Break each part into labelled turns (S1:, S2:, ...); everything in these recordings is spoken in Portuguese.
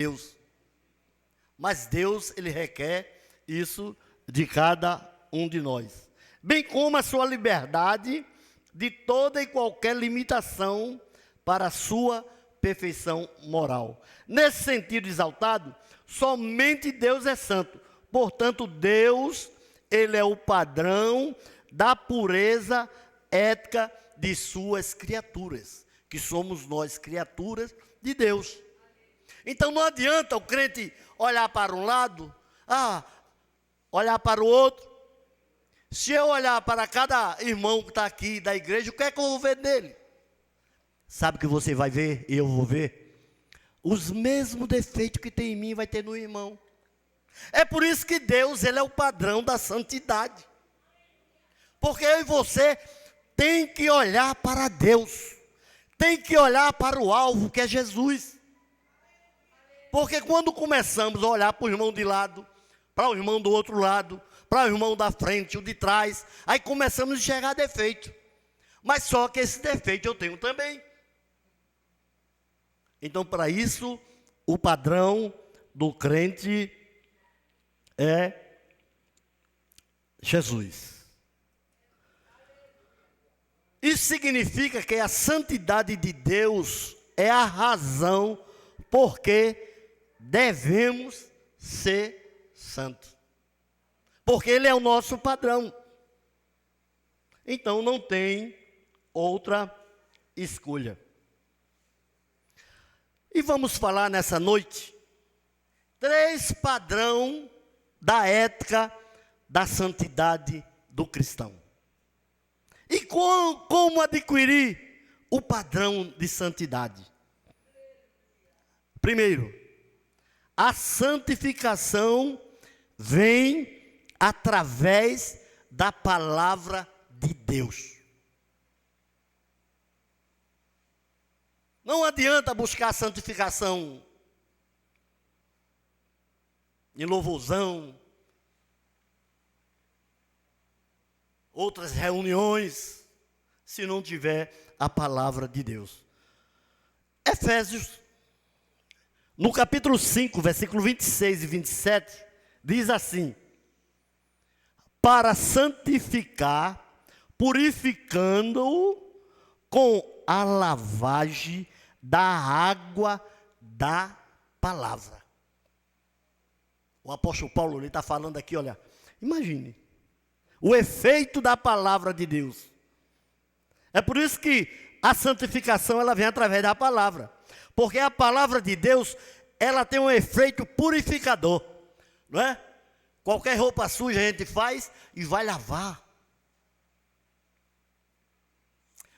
S1: Deus. Mas Deus, Ele requer isso de cada um de nós. Bem como a sua liberdade de toda e qualquer limitação para a sua perfeição moral. Nesse sentido exaltado, somente Deus é santo. Portanto, Deus, Ele é o padrão da pureza ética de suas criaturas, que somos nós, criaturas de Deus. Então não adianta o crente olhar para um lado, olhar para o outro. Se eu olhar para cada irmão que está aqui da igreja, o que é que eu vou ver nele? Sabe o que você vai ver e eu vou ver? Os mesmos defeitos que tem em mim vai ter no irmão. É por isso que Deus, Ele é o padrão da santidade. Porque eu e você tem que olhar para Deus. Tem que olhar para o alvo que é Jesus. Porque quando começamos a olhar para o irmão de lado, para o irmão do outro lado, para o irmão da frente, o de trás, aí começamos a enxergar defeito. Mas só que esse defeito eu tenho também. Então, para isso, o padrão do crente é Jesus. Isso significa que a santidade de Deus é a razão porque devemos ser santos. Porque Ele é o nosso padrão. Então não tem outra escolha. E vamos falar nessa noite 3 padrões da ética da santidade do cristão. E como adquirir o padrão de santidade? Primeiro, a santificação vem através da palavra de Deus. Não adianta buscar a santificação em louvorzão, outras reuniões, se não tiver a palavra de Deus. Efésios, no capítulo 5, versículo 26 e 27, diz assim: para santificar, purificando-o com a lavagem da água da palavra. O apóstolo Paulo, ele está falando aqui, olha, imagine, o efeito da palavra de Deus. É por isso que a santificação, ela vem através da palavra. Porque a palavra de Deus, ela tem um efeito purificador, não é? Qualquer roupa suja a gente faz e vai lavar.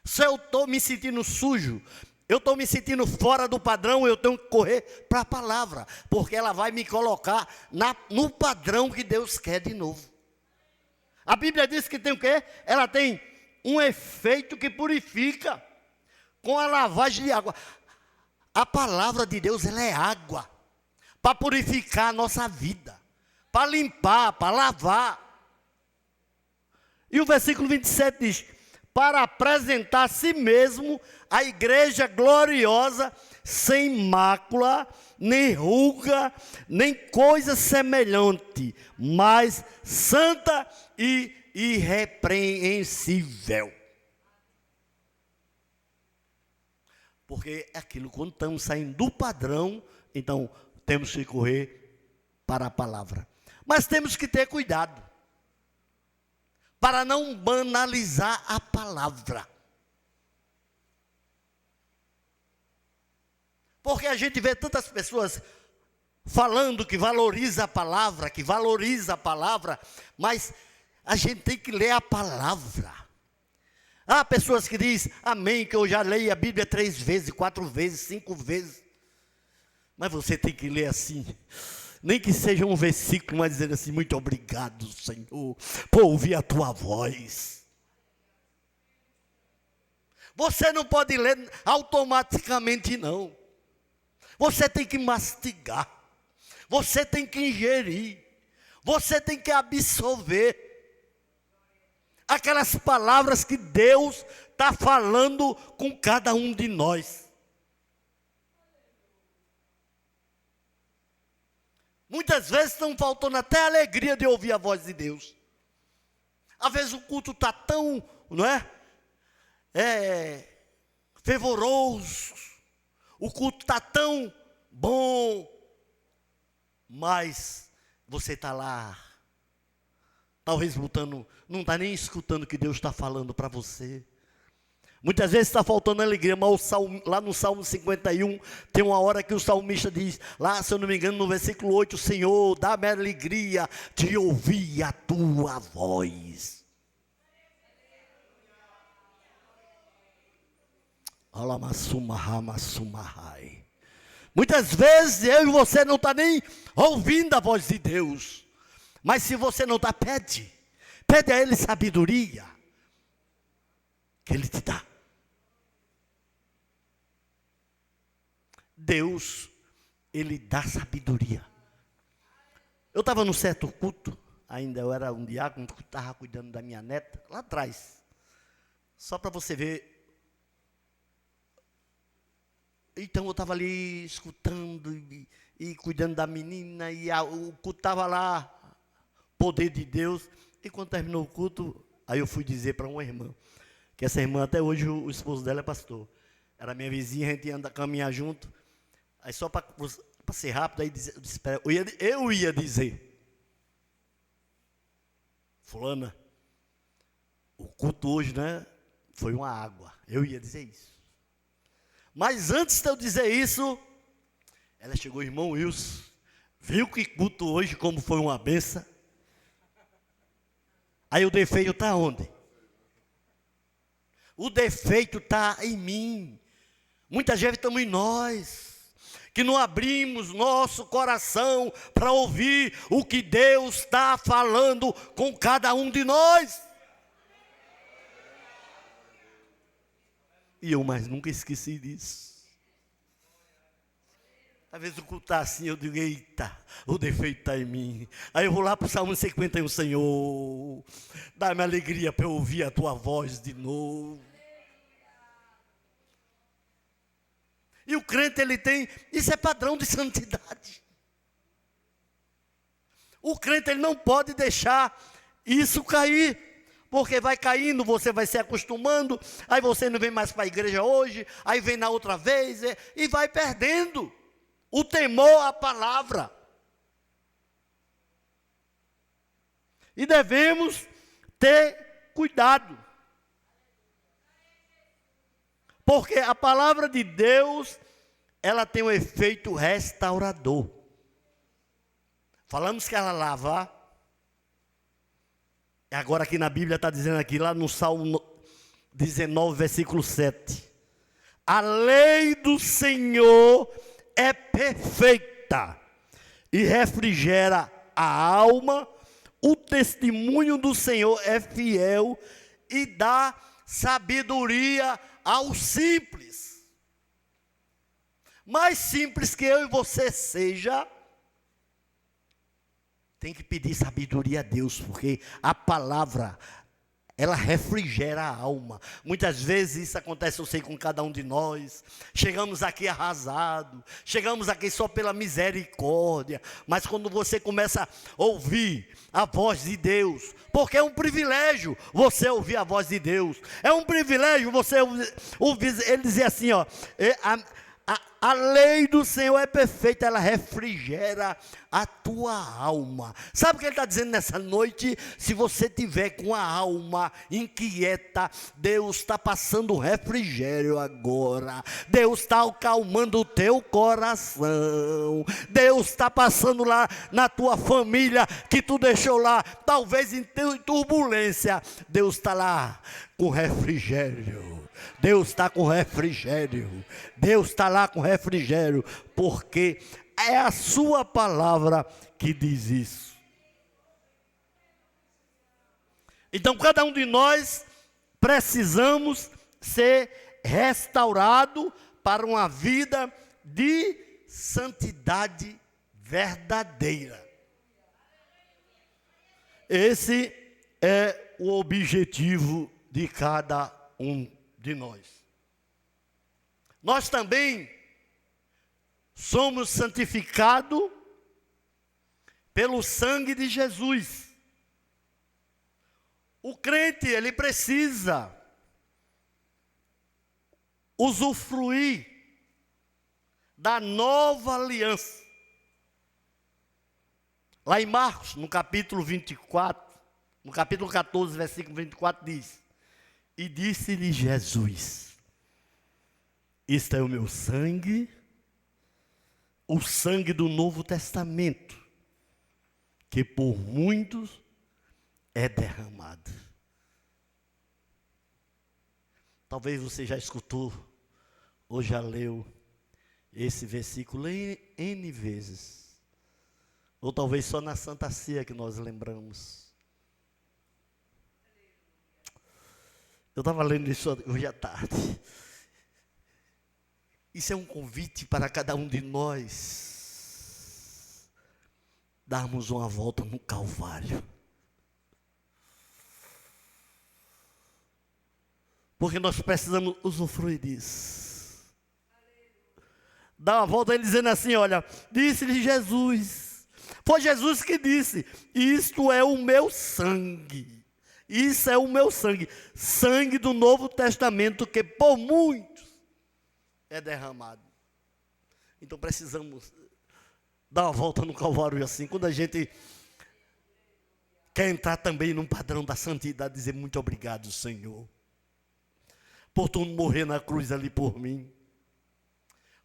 S1: Se eu estou me sentindo sujo, eu estou me sentindo fora do padrão, eu tenho que correr para a palavra, porque ela vai me colocar no padrão que Deus quer de novo. A Bíblia diz que tem o quê? Ela tem um efeito que purifica com a lavagem de água. A palavra de Deus, ela é água para purificar a nossa vida, para limpar, para lavar. E o versículo 27 diz: para apresentar a si mesmo a igreja gloriosa, sem mácula, nem ruga, nem coisa semelhante, mas santa e irrepreensível. Porque é aquilo, quando estamos saindo do padrão, então temos que correr para a palavra. Mas temos que ter cuidado para não banalizar a palavra. Porque a gente vê tantas pessoas falando que valoriza a palavra, mas a gente tem que ler a palavra. Há pessoas que dizem, amém, que eu já leio a Bíblia 3 vezes, 4 vezes, 5 vezes. Mas você tem que ler assim, nem que seja um versículo, mas dizendo assim: muito obrigado, Senhor, por ouvir a tua voz. Você não pode ler automaticamente, não. Você tem que mastigar, você tem que ingerir, você tem que absorver aquelas palavras que Deus está falando com cada um de nós. Muitas vezes estão faltando até a alegria de ouvir a voz de Deus. Às vezes o culto está tão, não é? Fervoroso. O culto está tão bom. Mas você está lá, talvez botando, não está nem escutando o que Deus está falando para você. Muitas vezes está faltando alegria, mas lá no Salmo 51, tem uma hora que o salmista diz, lá se eu não me engano no versículo 8, Senhor, dá-me alegria de ouvir a tua voz. Muitas vezes eu e você não está nem ouvindo a voz de Deus, mas se você não está, pede a Ele sabedoria, que Ele te dá. Deus, Ele dá sabedoria. Eu estava num certo culto, ainda eu era um diácono, que estava cuidando da minha neta, lá atrás. Só para você ver. Então eu estava ali escutando e cuidando da menina, e o culto estava lá, poder de Deus. E quando terminou o culto, aí eu fui dizer para uma irmã, que essa irmã até hoje o esposo dela é pastor. Era minha vizinha, a gente ia caminhar junto. Aí só para ser rápido, aí eu ia dizer, fulana, o culto hoje, né, foi uma água. Eu ia dizer isso. Mas antes de eu dizer isso, ela chegou, irmão Wilson, viu que culto hoje como foi uma benção? Aí o defeito está onde? O defeito está em mim. Muita gente estamos em nós, que não abrimos nosso coração para ouvir o que Deus está falando com cada um de nós. E eu mais nunca esqueci disso. Às vezes o culto está assim, eu digo, eita, o defeito está em mim. Aí eu vou lá para o Salmo 51, Senhor, dá-me alegria para eu ouvir a tua voz de novo. E o crente, ele tem, isso é padrão de santidade. O crente, ele não pode deixar isso cair. Porque vai caindo, você vai se acostumando, aí você não vem mais para a igreja hoje, aí vem na outra vez, e vai perdendo o temor à palavra. E devemos ter cuidado. Porque a palavra de Deus, ela tem um efeito restaurador. Falamos que ela lava. Agora aqui na Bíblia está dizendo aqui, lá no Salmo 19, versículo 7. A lei do Senhor é perfeita e refrigera a alma. O testemunho do Senhor é fiel e dá sabedoria aos simples. Mais simples que eu e você seja, tem que pedir sabedoria a Deus, porque a palavra, ela refrigera a alma. Muitas vezes isso acontece, eu sei, com cada um de nós. Chegamos aqui arrasados, chegamos aqui só pela misericórdia. Mas quando você começa a ouvir a voz de Deus, porque é um privilégio você ouvir a voz de Deus. É um privilégio você ouvir, ele dizer assim, ó, a lei do Senhor é perfeita, ela refrigera a tua alma. Sabe o que ele está dizendo nessa noite? Se você tiver com a alma inquieta, Deus está passando refrigério agora. Deus está acalmando o teu coração. Deus está passando lá na tua família, que tu deixou lá, talvez em turbulência. Deus está lá com refrigério. Deus está com refrigério. Deus está lá com refrigério, porque é a sua palavra que diz isso. Então cada um de nós precisamos ser restaurado para uma vida de santidade verdadeira. Esse é o objetivo de cada um de nós. Nós também somos santificados pelo sangue de Jesus. O crente, ele precisa usufruir da nova aliança. Lá em Marcos, no capítulo 24, no capítulo 14, versículo 24, diz: e disse-lhe Jesus: isto é o meu sangue, o sangue do Novo Testamento, que por muitos é derramado. Talvez você já escutou ou já leu esse versículo N vezes. Ou talvez só na Santa Ceia que nós lembramos. Eu estava lendo isso hoje à tarde. Isso é um convite para cada um de nós darmos uma volta no Calvário. Porque nós precisamos usufruir disso. Dá uma volta ele dizendo assim, olha, disse-lhe Jesus. Foi Jesus que disse, isto é o meu sangue. Isso é o meu sangue. Sangue do Novo Testamento que por muitos é derramado. Então precisamos dar uma volta no Calvário assim. Quando a gente quer entrar também num padrão da santidade, dizer muito obrigado, Senhor, por tu morrer na cruz ali por mim,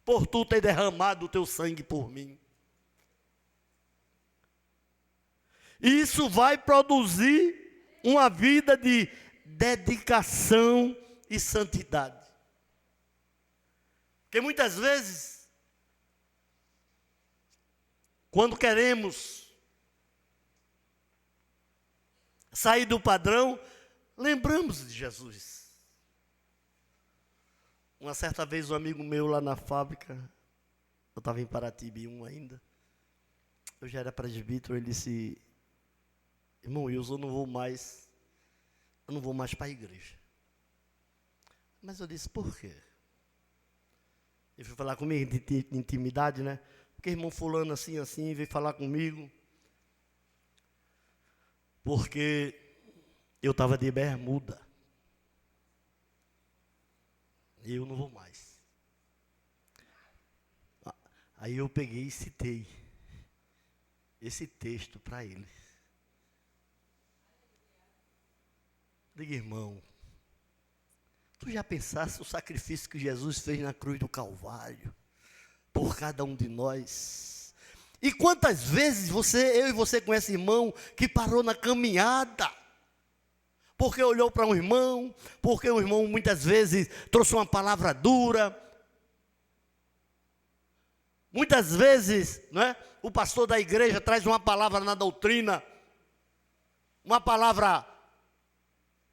S1: por tu ter derramado o teu sangue por mim. Isso vai produzir uma vida de dedicação e santidade. Porque muitas vezes, quando queremos sair do padrão, lembramos de Jesus. Uma certa vez um amigo meu lá na fábrica, eu estava em Paratibe 1 ainda, eu já era presbítero, ele disse: irmão Wilson, eu não vou mais para a igreja. Mas eu disse, por quê? Ele foi falar comigo de intimidade, né? Porque irmão fulano assim, veio falar comigo. Porque eu estava de bermuda. E eu não vou mais. Aí eu peguei e citei esse texto para ele. Diga, irmão, tu já pensaste o sacrifício que Jesus fez na cruz do Calvário por cada um de nós? E quantas vezes eu e você conhece irmão que parou na caminhada porque olhou para um irmão, porque o irmão muitas vezes trouxe uma palavra dura. Muitas vezes, não é? O pastor da igreja traz uma palavra na doutrina, uma palavra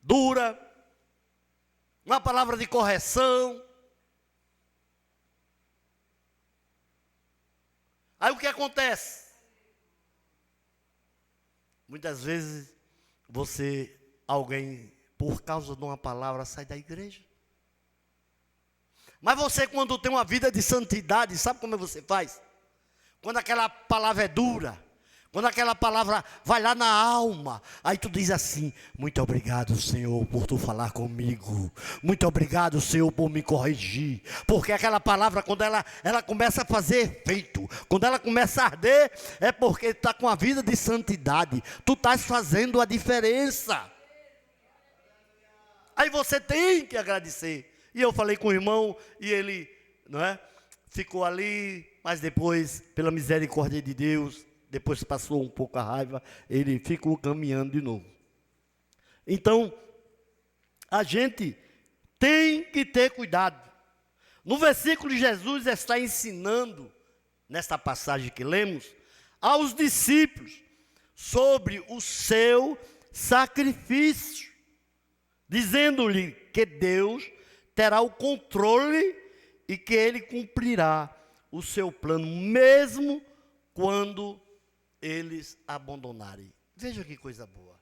S1: dura, uma palavra de correção. Aí o que acontece? Muitas vezes alguém, por causa de uma palavra, sai da igreja. Mas você, quando tem uma vida de santidade, sabe como você faz? Quando aquela palavra é dura, quando aquela palavra vai lá na alma, aí tu diz assim: muito obrigado, Senhor, por tu falar comigo. Muito obrigado, Senhor, por me corrigir. Porque aquela palavra, quando ela começa a fazer efeito, quando ela começa a arder, é porque tu está com a vida de santidade. Tu estás fazendo a diferença. Aí você tem que agradecer. E eu falei com o irmão, e ele, não é, ficou ali, mas depois, pela misericórdia de Deus, depois passou um pouco a raiva, ele ficou caminhando de novo. Então, a gente tem que ter cuidado. No versículo, Jesus está ensinando, nesta passagem que lemos, aos discípulos sobre o seu sacrifício, dizendo-lhe que Deus terá o controle e que Ele cumprirá o seu plano, mesmo quando eles abandonarem. Veja que coisa boa.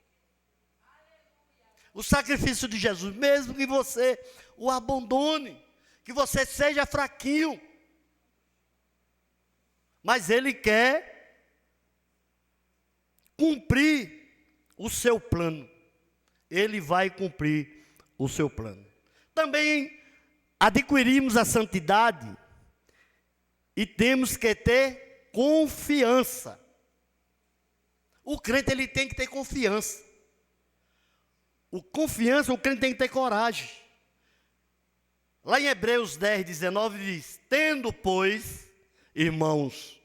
S1: O sacrifício de Jesus, mesmo que você o abandone, que você seja fraquinho, mas Ele quer cumprir o seu plano. Ele vai cumprir o seu plano. Também adquirimos a santidade e temos que ter confiança. O crente ele tem que ter confiança. O crente tem que ter coragem. Lá em Hebreus 10, 19 diz: tendo, pois, irmãos,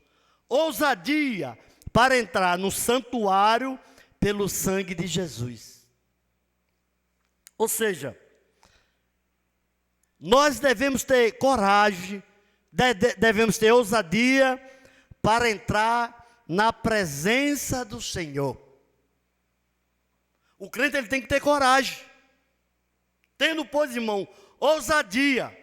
S1: ousadia para entrar no santuário pelo sangue de Jesus. Ou seja, nós devemos ter coragem, devemos ter ousadia para entrar na presença do Senhor. O crente ele tem que ter coragem. Tendo, pois, irmão, ousadia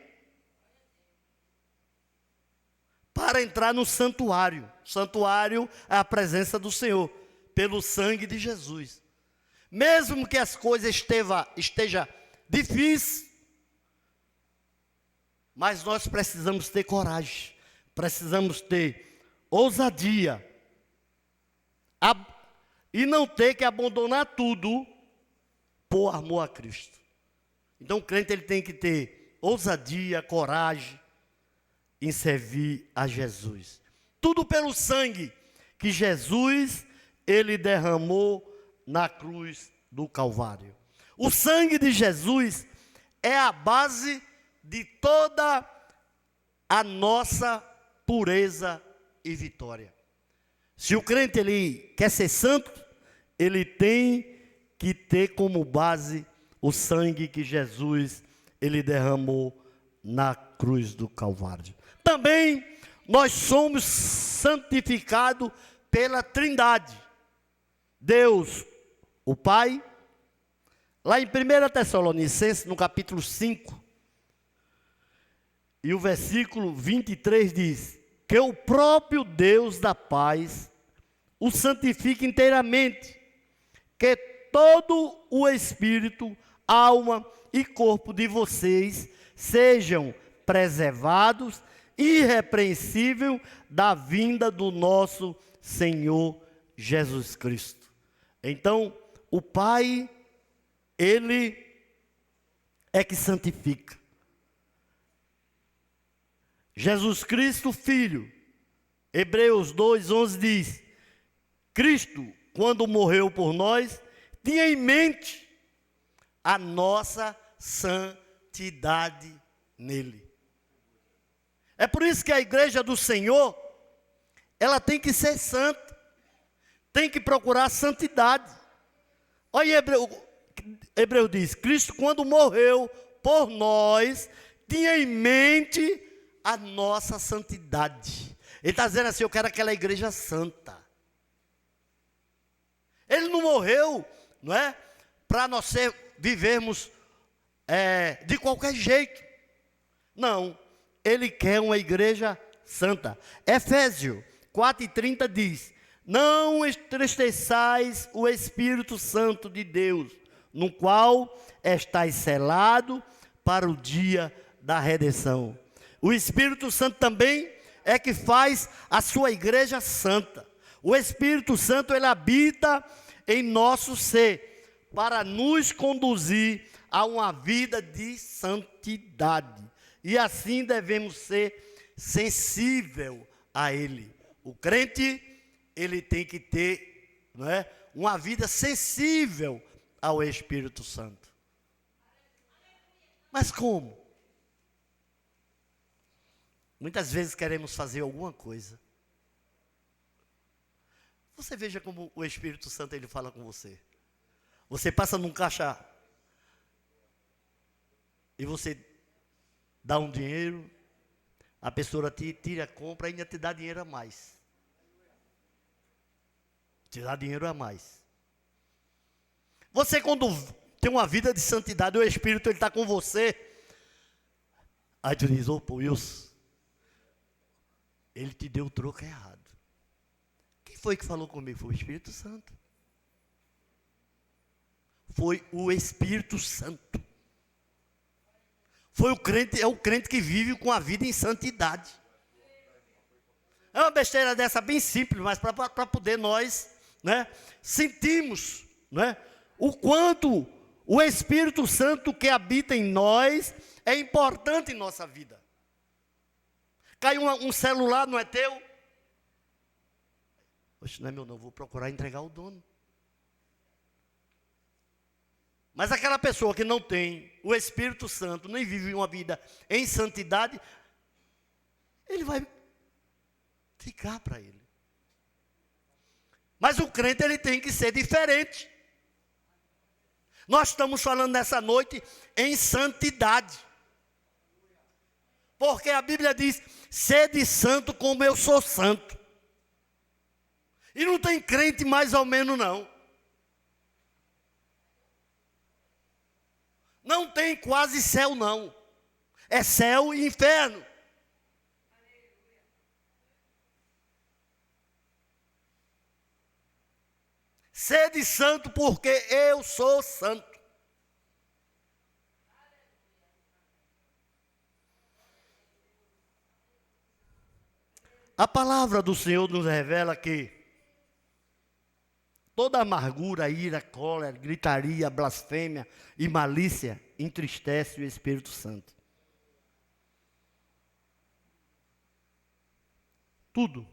S1: para entrar no santuário. Santuário é a presença do Senhor, pelo sangue de Jesus. Mesmo que as coisas esteja difícil, mas nós precisamos ter coragem, precisamos ter ousadia, e não ter que abandonar tudo por amor a Cristo. Então o crente ele tem que ter ousadia, coragem em servir a Jesus. Tudo pelo sangue que Jesus ele derramou na cruz do Calvário. O sangue de Jesus é a base de toda a nossa pureza e vitória. Se o crente ele quer ser santo, ele tem que ter como base o sangue que Jesus ele derramou na cruz do Calvário. Também nós somos santificados pela Trindade. Deus, o Pai, lá em 1 Tessalonicenses, no capítulo 5, e o versículo 23 diz: que o próprio Deus da paz o santifique inteiramente, que todo o espírito, alma e corpo de vocês sejam preservados, irrepreensível da vinda do nosso Senhor Jesus Cristo. Então, o Pai, Ele é que santifica. Jesus Cristo, Filho, Hebreus 2:11 diz: Cristo, quando morreu por nós, tinha em mente a nossa santidade nele. É por isso que a igreja do Senhor, ela tem que ser santa, tem que procurar santidade. Olha, Hebreu diz: Cristo, quando morreu por nós, tinha em mente a nossa santidade. Ele está dizendo assim: eu quero aquela igreja santa. Ele não morreu, não é, para nós vivermos de qualquer jeito. Não, ele quer uma igreja santa. Efésios 4:30 diz: não entristeçais o Espírito Santo de Deus, no qual estáis selado para o dia da redenção. O Espírito Santo também é que faz a sua igreja santa. O Espírito Santo, ele habita em nosso ser, para nos conduzir a uma vida de santidade. E assim devemos ser sensível a Ele. O crente, ele tem que ter, não é, uma vida sensível ao Espírito Santo. Mas como? Muitas vezes queremos fazer alguma coisa. Você veja como o Espírito Santo ele fala com você. Você passa num caixa e você dá um dinheiro, a pessoa te tira, compra e ainda te dá dinheiro a mais. Te dá dinheiro a mais. Você quando tem uma vida de santidade, o Espírito ele está com você. Aí tu diz: opa, Wilson, ele te deu o troco errado. Quem foi que falou comigo? Foi o Espírito Santo. Foi o Espírito Santo. Foi o crente, é o crente que vive com a vida em santidade. É uma besteira dessa bem simples, mas para poder nós, né, sentimos, né, o quanto o Espírito Santo que habita em nós é importante em nossa vida. Caiu um celular, não é teu? Poxa, não é meu não, vou procurar entregar o dono. Mas aquela pessoa que não tem o Espírito Santo, nem vive uma vida em santidade, ele vai ficar para ele. Mas o crente, ele tem que ser diferente. Nós estamos falando nessa noite em santidade. Porque a Bíblia diz, sede santo como eu sou santo. E não tem crente mais ou menos não. Não tem quase céu não. É céu e inferno. Sede santo porque eu sou santo. A palavra do Senhor nos revela que toda amargura, ira, cólera, gritaria, blasfêmia e malícia entristece o Espírito Santo. Tudo.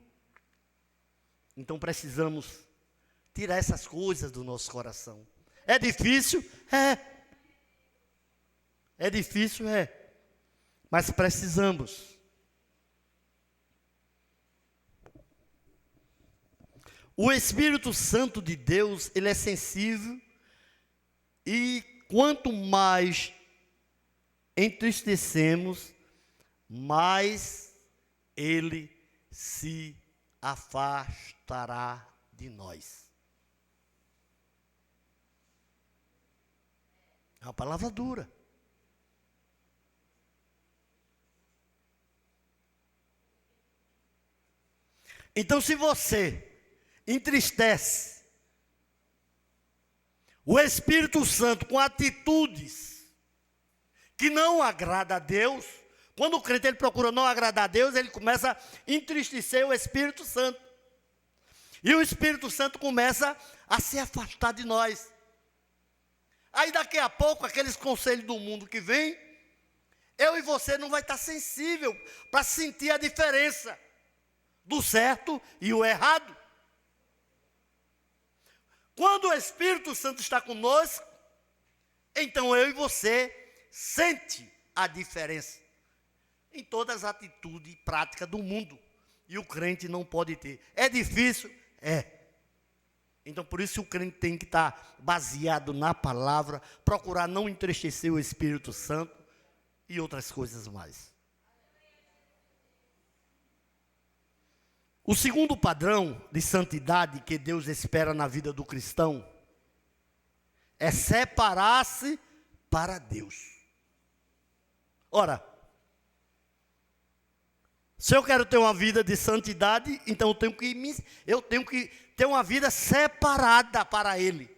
S1: Então precisamos tirar essas coisas do nosso coração. É difícil? É. É difícil? É. Mas precisamos. O Espírito Santo de Deus, ele é sensível e quanto mais entristecemos, mais ele se afastará de nós. É uma palavra dura. Então, se você entristece o Espírito Santo com atitudes que não agrada a Deus, quando o crente ele procura não agradar a Deus, ele começa a entristecer o Espírito Santo. E o Espírito Santo começa a se afastar de nós. Aí daqui a pouco, aqueles conselhos do mundo que vem, eu e você não vai estar sensível para sentir a diferença do certo e o errado. Quando o Espírito Santo está conosco, então eu e você sente a diferença em todas as atitudes e práticas do mundo. E o crente não pode ter. É difícil? É. Então por isso o crente tem que estar baseado na palavra, procurar não entristecer o Espírito Santo e outras coisas mais. O segundo padrão de santidade que Deus espera na vida do cristão é separar-se para Deus. Ora, se eu quero ter uma vida de santidade, então eu tenho que ter uma vida separada para Ele.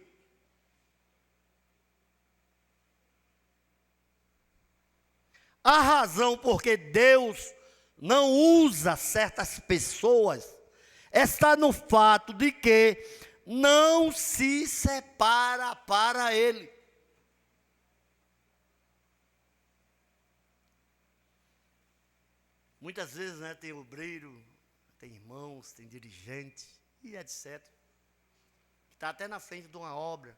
S1: A razão porque Deus não usa certas pessoas está no fato de que não se separa para Ele. Muitas vezes, né, tem obreiro, tem irmãos, tem dirigente e etc. Que está até na frente de uma obra.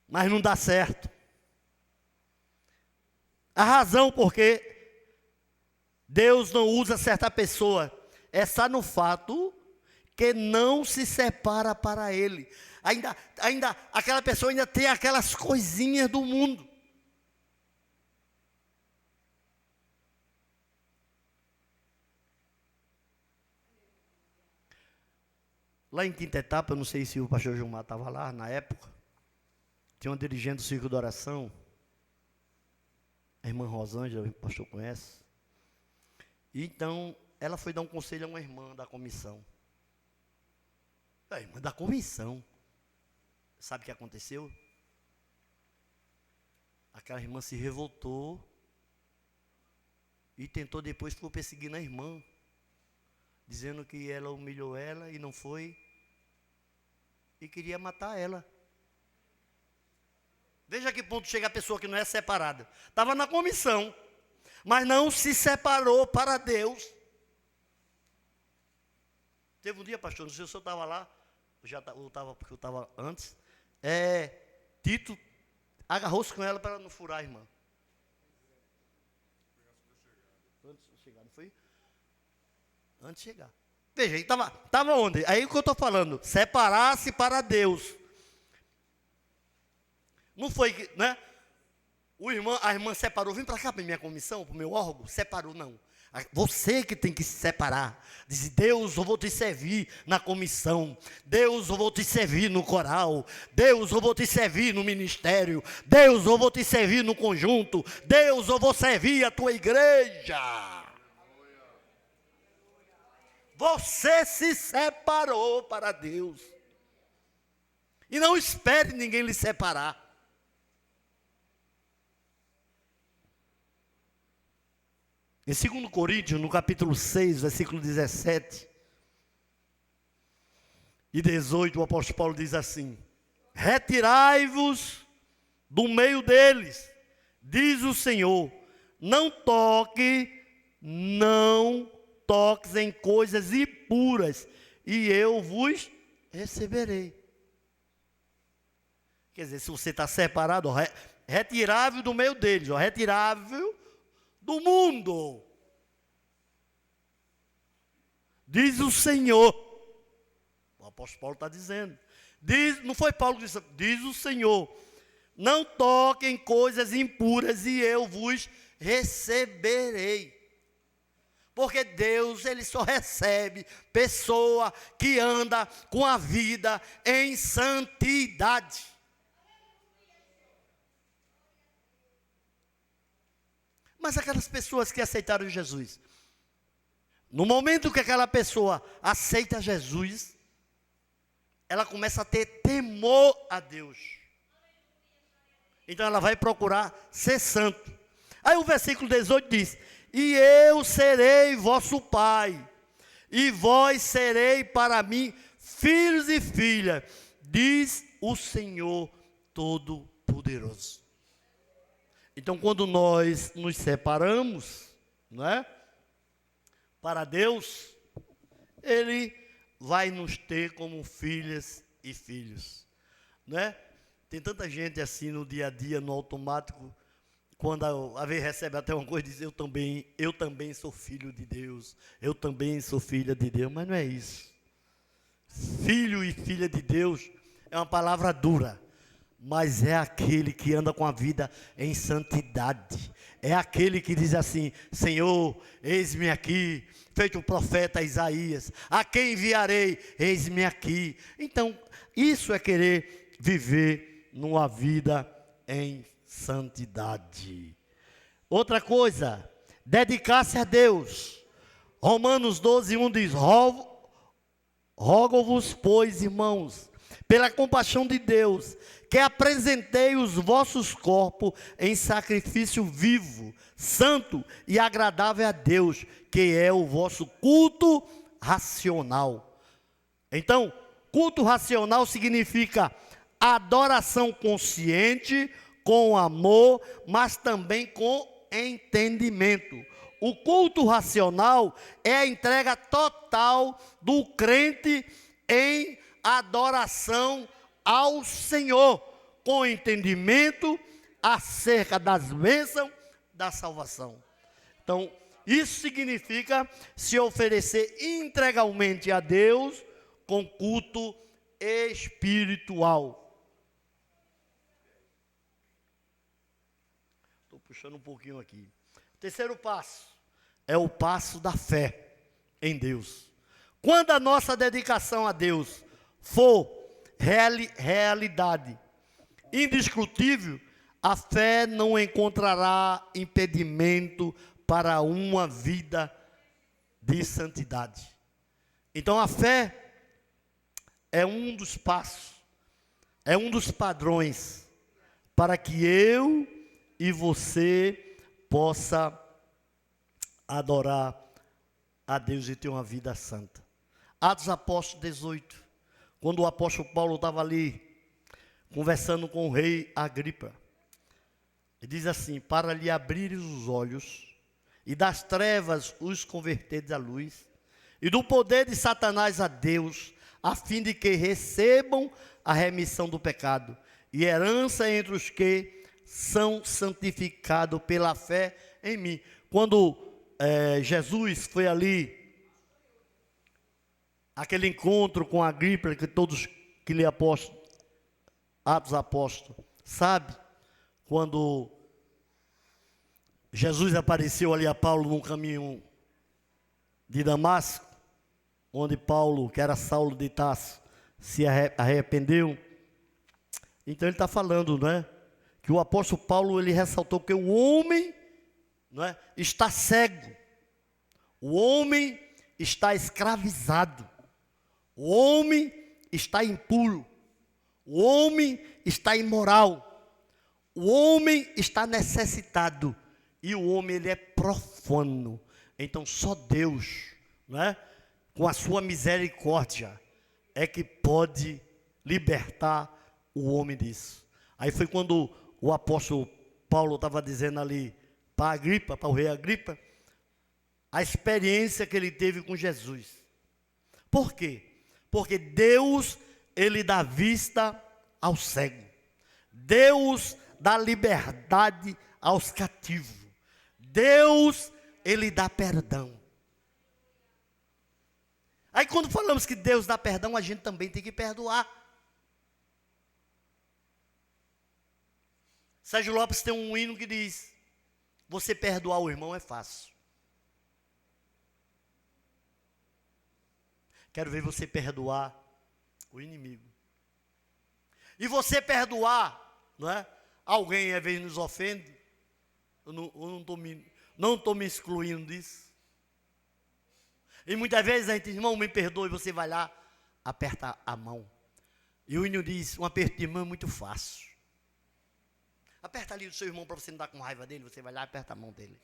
S1: Mas não dá certo. A razão porque Deus não usa certa pessoa está no fato que não se separa para Ele. Ainda aquela pessoa ainda tem aquelas coisinhas do mundo. Lá em Quinta Etapa, eu não sei se o pastor Gilmar estava lá na época, tinha uma dirigente do Círculo de Oração, a irmã Rosângela, o pastor conhece. E então, ela foi dar um conselho a uma irmã da comissão. A irmã da comissão. Sabe o que aconteceu? Aquela irmã se revoltou E tentou depois, ficou perseguindo a irmã, dizendo que ela humilhou ela e não foi. E queria matar ela. Veja a que ponto chega a pessoa que não é separada. Estava na comissão, mas não se separou para Deus. Teve um dia, pastor, não sei se o senhor estava lá, eu estava porque eu estava antes. Tito agarrou-se com ela para ela não furar a irmã. Antes de chegar, não foi? Antes de chegar. Veja, ele estava onde? Aí o que eu estou falando, separar-se para Deus. Não foi, né? A irmã separou, vem para cá para minha comissão, para o meu órgão, separou, não. Você que tem que se separar. Diz, Deus, eu vou te servir na comissão. Deus, eu vou te servir no coral. Deus, eu vou te servir no ministério. Deus, eu vou te servir no conjunto. Deus, eu vou servir a tua igreja. Você se separou para Deus. E não espere ninguém lhe separar. Em 2 Coríntios, no capítulo 6, versículo 17 e 18, o apóstolo Paulo diz assim: retirai-vos do meio deles, diz o Senhor, não toques em coisas impuras, e eu vos receberei. Quer dizer, se você está separado, retirável do meio deles, retirável do mundo, diz o Senhor. O apóstolo Paulo está dizendo, não foi Paulo que disse, diz o Senhor, não toquem coisas impuras e eu vos receberei. Porque Deus, Ele só recebe pessoa que anda com a vida em santidade. Mas aquelas pessoas que aceitaram Jesus, no momento que aquela pessoa aceita Jesus, ela começa a ter temor a Deus. Então ela vai procurar ser santo. Aí o versículo 18 diz, e eu serei vosso pai, e vós serei para mim filhos e filhas, diz o Senhor Todo-Poderoso. Então, quando nós nos separamos, não é, para Deus, Ele vai nos ter como filhas e filhos, não é? Tem tanta gente assim no dia a dia, no automático, quando às vezes recebe até uma coisa e diz, eu também sou filho de Deus, eu também sou filha de Deus, mas não é isso. Filho e filha de Deus é uma palavra dura, mas é aquele que anda com a vida em santidade. É aquele que diz assim, Senhor, eis-me aqui, feito o profeta Isaías, a quem enviarei? Eis-me aqui. Então, isso é querer viver numa vida em santidade. Outra coisa, dedicar-se a Deus. Romanos 12:1 diz, rogo-vos, pois, irmãos, pela compaixão de Deus, que apresentei os vossos corpos em sacrifício vivo, santo e agradável a Deus, que é o vosso culto racional. Então, culto racional significa adoração consciente, com amor, mas também com entendimento. O culto racional é a entrega total do crente em adoração ao Senhor, com entendimento acerca das bênçãos da salvação. Então, isso significa se oferecer integralmente a Deus com culto espiritual. Estou puxando um pouquinho aqui. O terceiro passo é o passo da fé em Deus. Quando a nossa dedicação a Deus for realidade indiscutível, a fé não encontrará impedimento para uma vida de santidade. Então a fé é um dos passos, é um dos padrões para que eu e você possa adorar a Deus e ter uma vida santa. Atos Apóstolos 18, quando o apóstolo Paulo estava ali conversando com o rei Agripa, ele diz assim: para lhe abrir os olhos e das trevas os converteres à luz, e do poder de Satanás a Deus, a fim de que recebam a remissão do pecado e herança entre os que são santificados pela fé em mim. Quando Jesus foi ali, aquele encontro com Agripa, que todos que lê Atos Apóstolos, sabe? Quando Jesus apareceu ali a Paulo no caminho de Damasco, onde Paulo, que era Saulo de Tarso, se arrependeu. Então ele está falando, né, que o apóstolo Paulo, ele ressaltou que o homem, né, está cego, o homem está escravizado, o homem está impuro, o homem está imoral, o homem está necessitado e o homem, ele é profano. Então só Deus, né, com a sua misericórdia, é que pode libertar o homem disso. Aí foi quando o apóstolo Paulo estava dizendo ali para Agripa, para o rei Agripa, a experiência que ele teve com Jesus. Por quê? Porque Deus, ele dá vista ao cego. Deus dá liberdade aos cativos. Deus, ele dá perdão. Aí quando falamos que Deus dá perdão, a gente também tem que perdoar. Sérgio Lopes tem um hino que diz: você perdoar o irmão é fácil. Quero ver você perdoar o inimigo. E você perdoar, não é? Alguém às vezes nos ofende. Eu não estou me excluindo disso. E muitas vezes a gente diz: irmão, me perdoe, você vai lá, aperta a mão. E o hino diz: um aperto de mão é muito fácil. Aperta ali o seu irmão para você não dar com raiva dele, você vai lá e aperta a mão dele.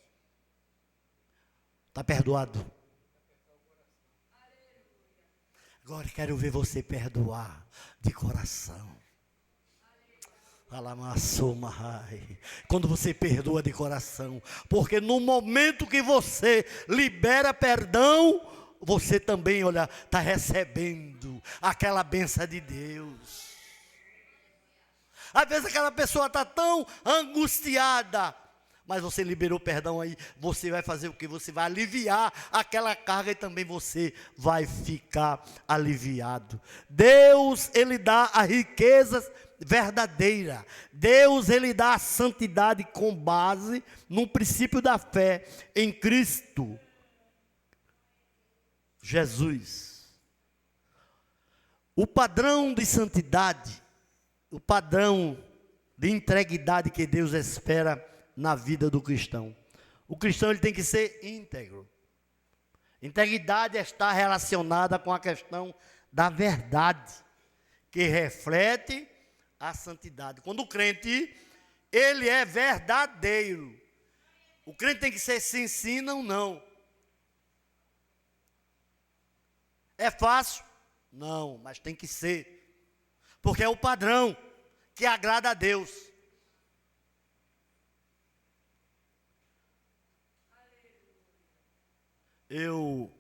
S1: Está perdoado? Agora quero ver você perdoar de coração. Quando você perdoa de coração, porque no momento que você libera perdão, você também, olha, está recebendo aquela bênção de Deus. Às vezes aquela pessoa está tão angustiada, mas você liberou perdão aí, você vai fazer o quê? Você vai aliviar aquela carga e também você vai ficar aliviado. Deus, ele dá as riquezas verdadeira. Deus, ele dá a santidade com base no princípio da fé em Cristo Jesus. O padrão de santidade, o padrão de integridade que Deus espera na vida do cristão. O cristão, ele tem que ser íntegro. Integridade está relacionada com a questão da verdade, que reflete a santidade. Quando o crente, ele é verdadeiro. O crente tem que ser sim, sim, não, não. É fácil? Não, mas tem que ser. Porque é o padrão que agrada a Deus. Eu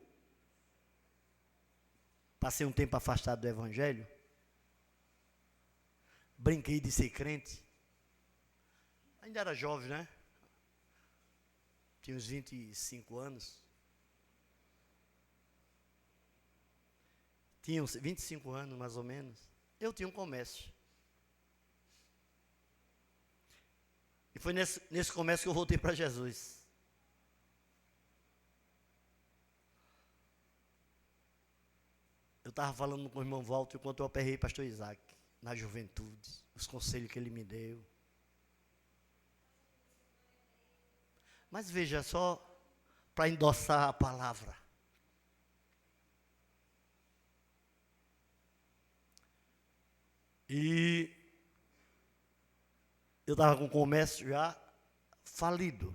S1: passei um tempo afastado do evangelho. Brinquei de ser crente. Ainda era jovem, né? Tinha uns 25 anos. Tinha uns 25 anos, mais ou menos. Eu tinha um comércio. E foi nesse comércio que eu voltei para Jesus. Eu estava falando com o irmão Walter enquanto eu aperrei pastor Isaac, na juventude, os conselhos que ele me deu. Mas veja só, para endossar a palavra. E eu estava com o comércio já falido.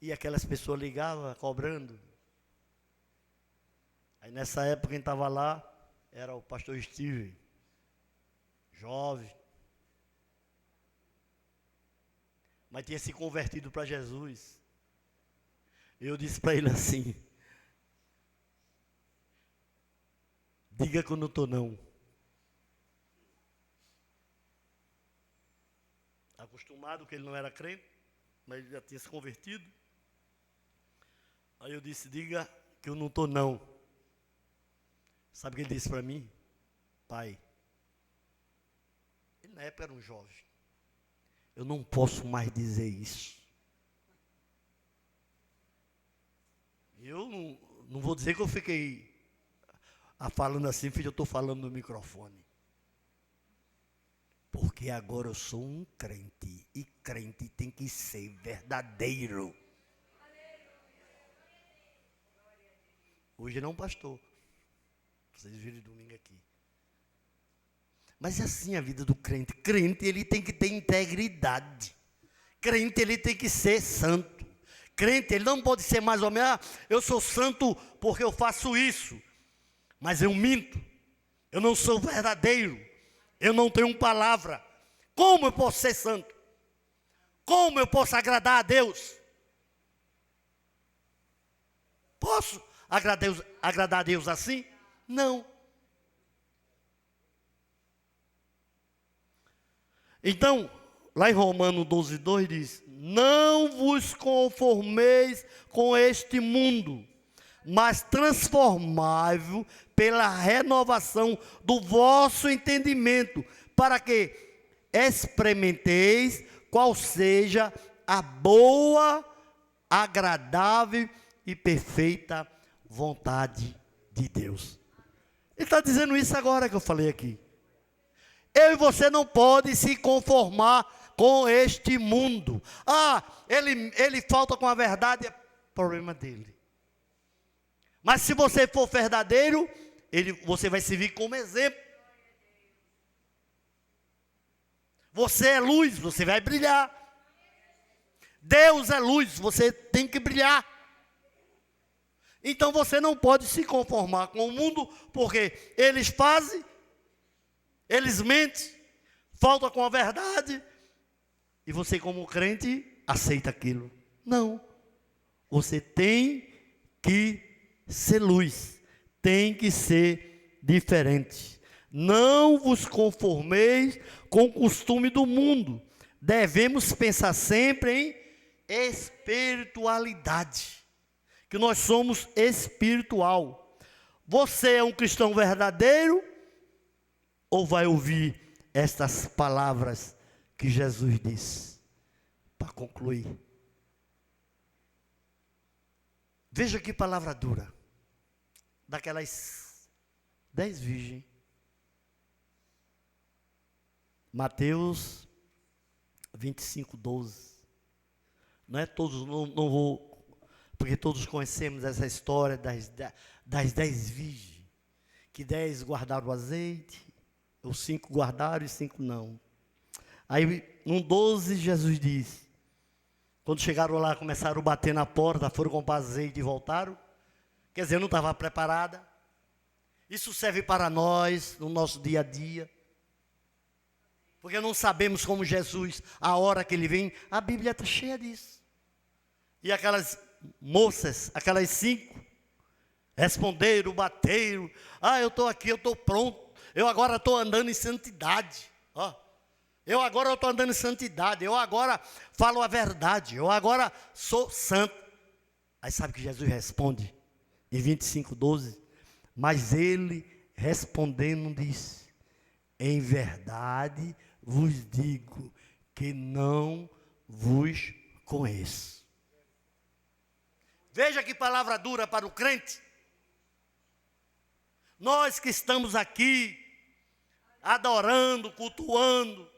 S1: E aquelas pessoas ligavam, cobrando. Aí nessa época quem estava lá era o pastor Steve, jovem. Mas tinha se convertido para Jesus. Eu disse para ele assim: diga que eu não estou não. Acostumado que ele não era crente, mas ele já tinha se convertido. Aí eu disse: diga que eu não estou não. Sabe o que ele disse para mim? Pai, ele na época era um jovem. Eu não posso mais dizer isso. Eu não vou dizer que eu fiquei falando assim, filho, eu estou falando no microfone. Porque agora eu sou um crente. E crente tem que ser verdadeiro. Hoje não, pastor. Vocês viram domingo aqui. Mas é assim a vida do crente. Crente, ele tem que ter integridade. Crente, ele tem que ser santo. Crente, ele não pode ser mais ou menos, eu sou santo porque eu faço isso. Mas eu minto. Eu não sou verdadeiro. Eu não tenho palavra. Como eu posso ser santo? Como eu posso agradar a Deus? Posso agradar a Deus assim? Não. Então, lá em Romanos 12:2 diz: não vos conformeis com este mundo, mas transformai-vos pela renovação do vosso entendimento, para que experimenteis qual seja a boa, agradável e perfeita vontade de Deus. Ele está dizendo isso agora que eu falei aqui. Eu e você não pode se conformar com este mundo. Ele falta com a verdade, é problema dele. Mas se você for verdadeiro, você vai servir como exemplo. Você é luz, você vai brilhar. Deus é luz, você tem que brilhar. Então você não pode se conformar com o mundo, porque eles fazem, eles mentem, faltam com a verdade, e você como crente aceita aquilo. Não, você tem que ser luz, tem que ser diferente. Não vos conformeis com o costume do mundo. Devemos pensar sempre em espiritualidade, que nós somos espiritual. Você é um cristão verdadeiro ou vai ouvir estas palavras que Jesus disse? Para concluir, veja que palavra dura. Daquelas 10 virgens, Mateus 25:12. Não é todos, não vou, porque todos conhecemos essa história das 10 virgens, que 10 guardaram o azeite, os 5 guardaram e 5 não. Aí, no 12, Jesus diz, quando chegaram lá, começaram a bater na porta, foram comprar azeite e voltaram. Quer dizer, eu não estava preparada. Isso serve para nós, no nosso dia a dia. Porque não sabemos como Jesus, a hora que ele vem, a Bíblia está cheia disso. E aquelas moças, aquelas 5, responderam, bateram. Eu estou aqui, eu estou pronto. Eu agora estou andando em santidade. Eu agora estou andando em santidade. Eu agora falo a verdade. Eu agora sou santo. Aí sabe que Jesus responde? Em 25:12. Mas ele respondendo disse: em verdade vos digo que não vos conheço. Veja que palavra dura para o crente. Nós que estamos aqui, adorando, cultuando,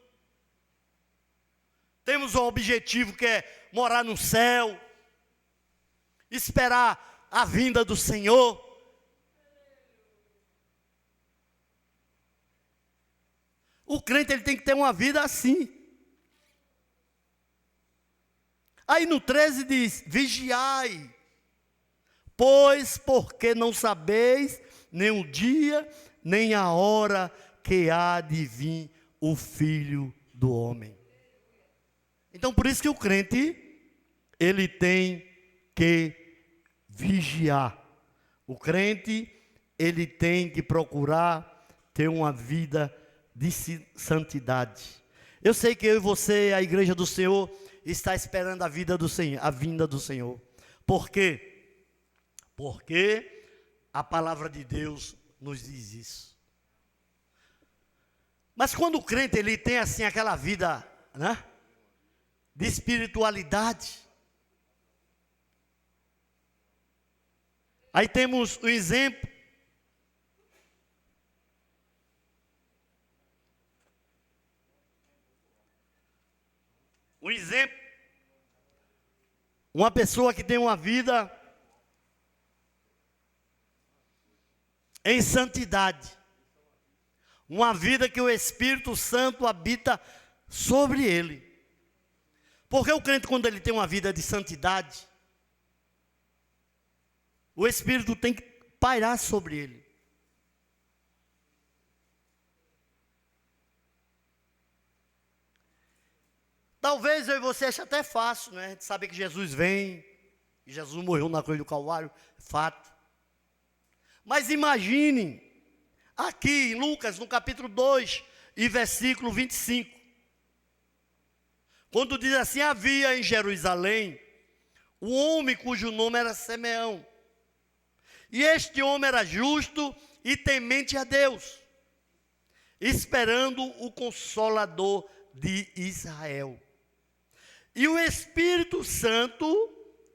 S1: temos um objetivo que é morar no céu, esperar a vinda do Senhor. O crente ele tem que ter uma vida assim. Aí no 13 diz: vigiai, pois porque não sabeis nem o dia, nem a hora que há de vir o Filho do Homem. Então por isso que o crente, ele tem que vigiar. O crente, ele tem que procurar ter uma vida de santidade. Eu sei que eu e você, a igreja do Senhor, está esperando a vida do Senhor, a vinda do Senhor. Por quê? Porque a palavra de Deus nos diz isso. Mas quando o crente ele tem assim aquela vida, né, de espiritualidade, aí temos o exemplo. Um exemplo. Uma pessoa que tem uma vida em santidade. Uma vida que o Espírito Santo habita sobre ele. Porque o crente, quando ele tem uma vida de santidade, o Espírito tem que pairar sobre ele. Talvez eu e você ache até fácil, né? A gente sabe que Jesus vem, e Jesus morreu na cruz do Calvário, fato. Mas imagine, aqui em Lucas, no capítulo 2, e versículo 25. Quando diz assim: havia em Jerusalém um homem cujo nome era Simeão. E este homem era justo e temente a Deus, esperando o Consolador de Israel. E o Espírito Santo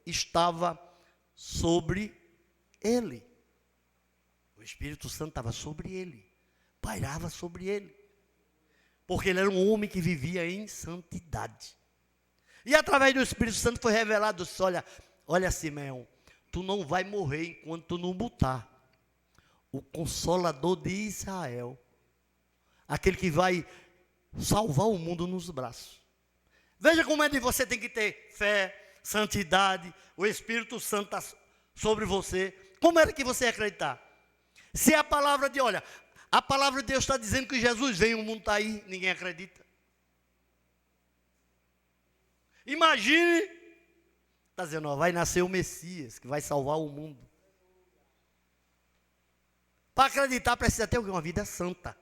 S1: estava sobre ele. O Espírito Santo estava sobre ele, pairava sobre ele. Porque ele era um homem que vivia em santidade. E através do Espírito Santo foi revelado: olha Simeão, tu não vai morrer enquanto tu não botar o Consolador de Israel, aquele que vai salvar o mundo nos braços. Veja como é que você tem que ter fé, santidade, o Espírito Santo está sobre você. Como era que você ia acreditar? Se a palavra de, a palavra de Deus está dizendo que Jesus vem, o mundo está aí, ninguém acredita. Imagine, está dizendo, vai nascer o Messias, que vai salvar o mundo. Para acreditar precisa ter uma vida santa.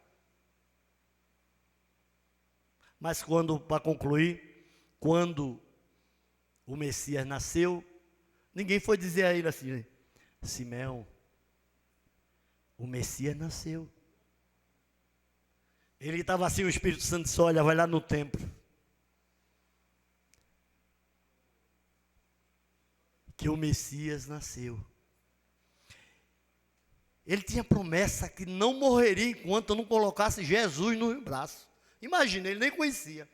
S1: Mas para concluir, quando o Messias nasceu, ninguém foi dizer a ele assim: Simeão, o Messias nasceu. Ele estava assim, o Espírito Santo disse: olha, vai lá no templo, que o Messias nasceu. Ele tinha promessa que não morreria enquanto não colocasse Jesus no braço. Imagina, ele nem conhecia.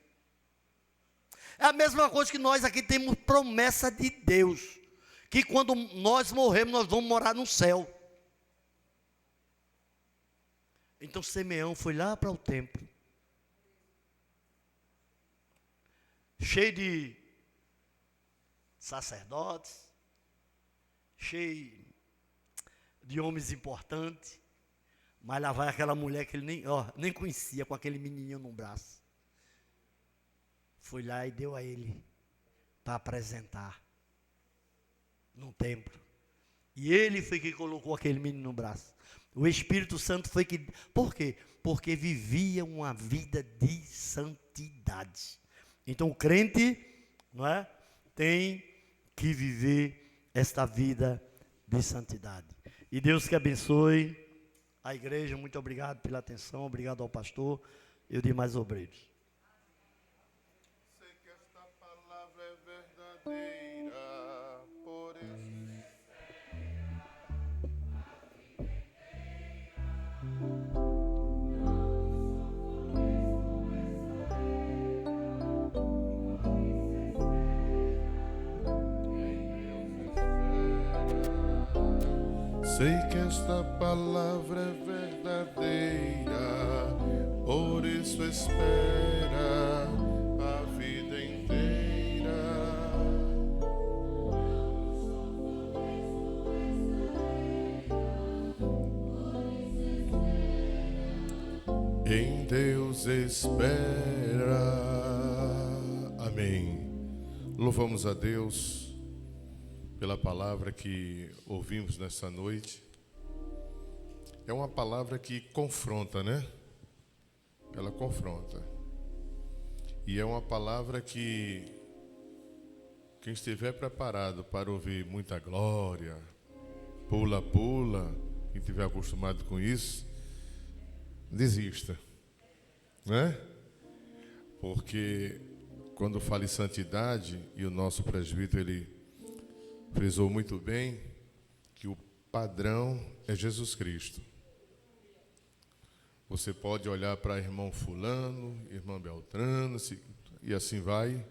S1: É a mesma coisa que nós aqui temos promessa de Deus, que quando nós morrermos, nós vamos morar no céu. Então Simeão foi lá para o templo, cheio de sacerdotes, cheio de homens importantes, mas lá vai aquela mulher que ele nem conhecia, com aquele menininho no braço. Foi lá e deu a ele para apresentar no templo. E ele foi que colocou aquele menino no braço. O Espírito Santo foi que... Por quê? Porque vivia uma vida de santidade. Então o crente, não é, tem que viver esta vida de santidade. E Deus que abençoe a igreja. Muito obrigado pela atenção. Obrigado ao pastor e os demais obreiros.
S2: Sei que esta palavra é verdadeira, por isso. Sei que esta palavra é verdadeira, por isso espera a vida inteira. Deus espera. Amém. Louvamos a Deus pela palavra que ouvimos nessa noite. É uma palavra que confronta, né? Ela confronta. E é uma palavra que quem estiver preparado para ouvir muita glória, pula, pula, quem estiver acostumado com isso, desista, né? Porque quando fala em santidade, e o nosso presbítero ele frisou muito bem que o padrão é Jesus Cristo. Você pode olhar para irmão fulano, irmã Beltrano, e assim vai,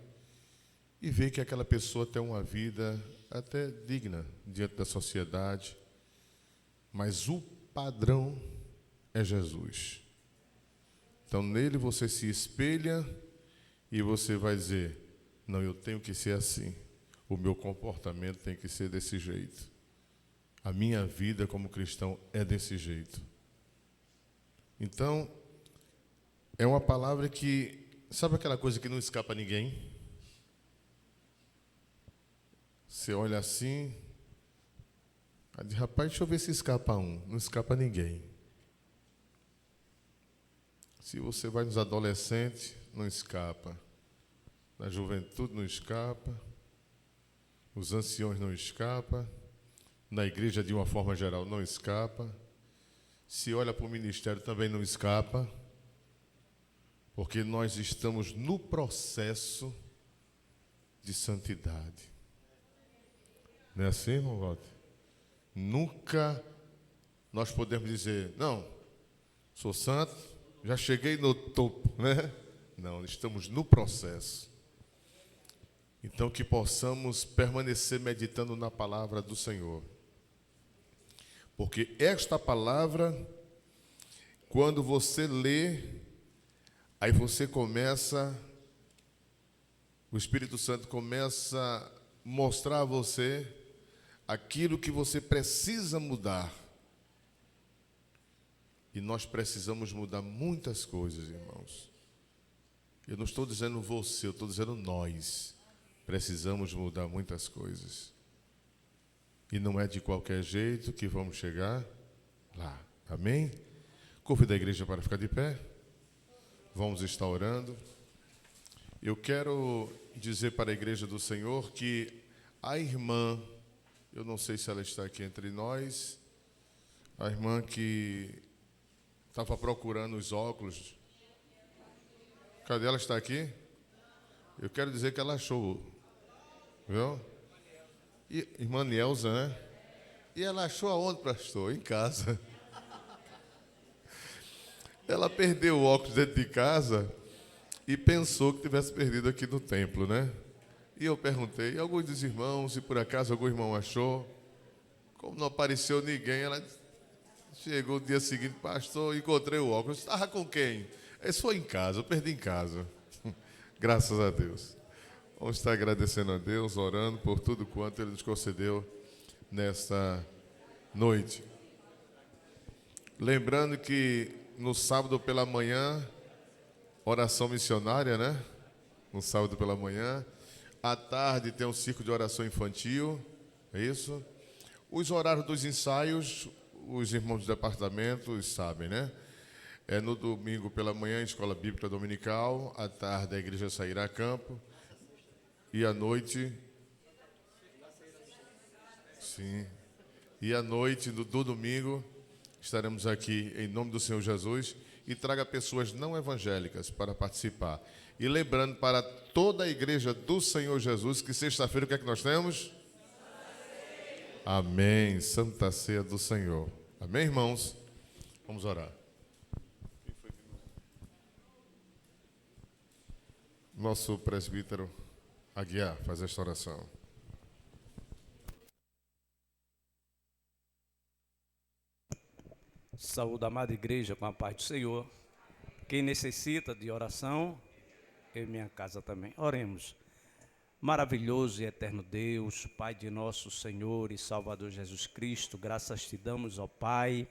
S2: e ver que aquela pessoa tem uma vida até digna diante da sociedade, mas o padrão é Jesus. Então nele você se espelha e você vai dizer, não, eu tenho que ser assim, o meu comportamento tem que ser desse jeito, a minha vida como cristão é desse jeito. Então, é uma palavra que, sabe aquela coisa que não escapa a ninguém? Você olha assim, diz, rapaz, deixa eu ver se escapa um. Não escapa a ninguém. Se você vai nos adolescentes, não escapa. Na juventude não escapa. Os anciões não escapa. Na igreja, de uma forma geral, não escapa. Se olha para o ministério, também não escapa, porque nós estamos no processo de santidade. Não é assim, irmão Walter? Nunca nós podemos dizer, não, sou santo, já cheguei no topo, né? Não, estamos no processo. Então, que possamos permanecer meditando na palavra do Senhor. Porque esta palavra, quando você lê, aí você começa, o Espírito Santo começa a mostrar a você aquilo que você precisa mudar. E nós precisamos mudar muitas coisas, irmãos. Eu não estou dizendo você, eu estou dizendo nós. Precisamos mudar muitas coisas. E não é de qualquer jeito que vamos chegar lá. Amém? Convido a igreja para ficar de pé. Vamos estar orando. Eu quero dizer para a igreja do Senhor que a irmã, eu não sei se ela está aqui entre nós, a irmã que estava procurando os óculos. Cadê ela? Está aqui? Eu quero dizer que ela achou. Viu? E, irmã Nelza, né? E ela achou aonde, pastor? Em casa. Ela perdeu o óculos dentro de casa e pensou que tivesse perdido aqui no templo, né? E eu perguntei, alguns dos irmãos, se por acaso algum irmão achou. Como não apareceu ninguém, ela chegou no dia seguinte, pastor, encontrei o óculos. Estava com quem? Isso foi em casa, eu perdi em casa. Graças a Deus. Vamos estar agradecendo a Deus, orando por tudo quanto Ele nos concedeu nesta noite. Lembrando que no sábado pela manhã, oração missionária, né? No sábado pela manhã. À tarde tem um ciclo de oração infantil, é isso? Os horários dos ensaios, os irmãos do departamento sabem, né? É no domingo pela manhã, escola bíblica dominical. À tarde a igreja sairá a campo. E à noite, sim, e à noite do domingo, estaremos aqui em nome do Senhor Jesus e traga pessoas não evangélicas para participar. E lembrando para toda a igreja do Senhor Jesus que sexta-feira o que é que nós temos? Amém, Santa Ceia do Senhor. Amém, irmãos? Vamos orar. Nosso presbítero Aguiar, faz esta oração.
S3: Saúde, amada igreja, com a paz do Senhor. Quem necessita de oração, eu e minha casa também. Oremos. Maravilhoso e eterno Deus, Pai de nosso Senhor e Salvador Jesus Cristo, graças te damos, ó Pai,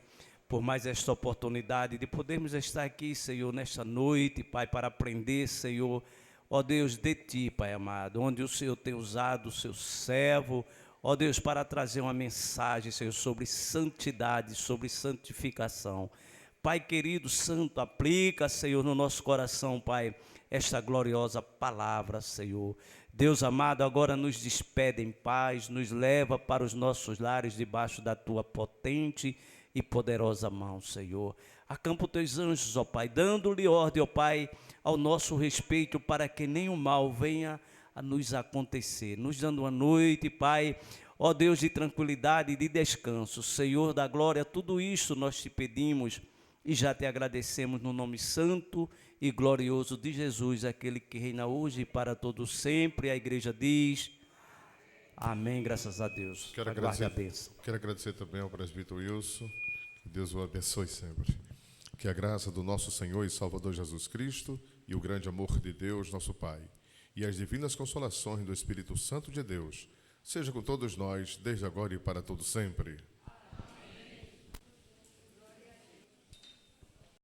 S3: por mais esta oportunidade de podermos estar aqui, Senhor, nesta noite, Pai, para aprender, Senhor, ó Deus, de Ti, Pai amado, onde o Senhor tem usado o Seu servo, ó Deus, para trazer uma mensagem, Senhor, sobre santidade, sobre santificação. Pai querido, santo, aplica, Senhor, no nosso coração, Pai, esta gloriosa palavra, Senhor. Deus amado, agora nos despede em paz, nos leva para os nossos lares debaixo da Tua potente e poderosa mão, Senhor. Acampa os Teus anjos, ó Pai, dando-lhe ordem, ó Pai, ao nosso respeito, para que nenhum mal venha a nos acontecer, nos dando uma noite, Pai, ó Deus de tranquilidade e de descanso. Senhor da glória, tudo isso nós te pedimos e já te agradecemos no nome santo e glorioso de Jesus, aquele que reina hoje e para todo sempre. A igreja diz amém, graças a Deus.
S2: Quero agradecer também ao presbítero Wilson, que Deus o abençoe sempre. Que a graça do nosso Senhor e Salvador Jesus Cristo e o grande amor de Deus, nosso Pai, e as divinas consolações do Espírito Santo de Deus, seja com todos nós, desde agora e para todo sempre.